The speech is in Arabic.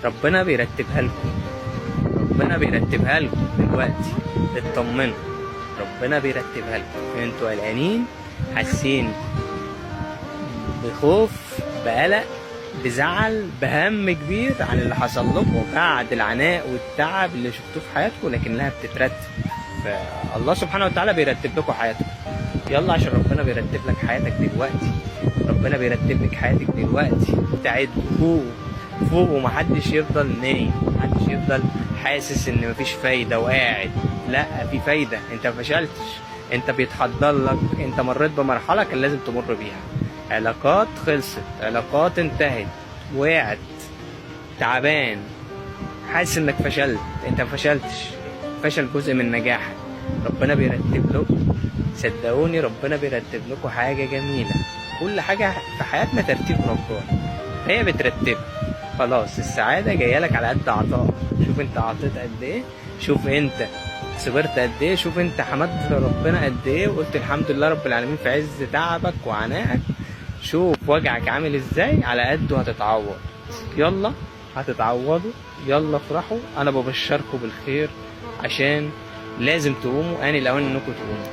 ربنا بيرتبها لكم، ربنا بيرتبها لكم دلوقتي، اطمنوا، ربنا بيرتبها لكم. انتوا قلقانين، حاسين بخوف، بقلق، بزعل، بهم كبير عن اللي حصل لكم بعد العناء والتعب اللي شفتوه في حياتكم، لكنها بتترتب. فالله سبحانه وتعالى بيرتب لكم حياتكم. يلا عشان ربنا بيرتب لك حياتك دلوقتي، ربنا بيرتب لك حياتك دلوقتي. تعد فوق فوق، ومحدش يفضل نايم، محدش يفضل حاسس ان مفيش فايده وقاعد. لا، في فايده، انت مفشلتش، انت بيتحضر لك، انت مريت بمرحله كان لازم تمر بيها. علاقات خلصت، علاقات انتهت، وقعت، تعبان، حاسس انك فشلت. انت مفشلتش، فشل جزء من نجاحك. ربنا بيرتب لكم، صدقوني ربنا بيرتب لكم حاجه جميله. كل حاجه في حياتنا ترتيب ربنا، هي بترتب. خلاص السعاده جايه لك على قد عطائك. شوف انت عطيت قد ايه، شوف انت صبرت قد ايه، شوف انت حمدت ربنا قد ايه وقلت الحمد لله رب العالمين في عز تعبك وعنائك. شوف وجعك عامل ازاي، على قده هتتعوض. يلا هتتعوضوا، يلا افرحوا، انا ببشركم بالخير، عشان لازم تقوموا، آن الاوان انكم تقوموا.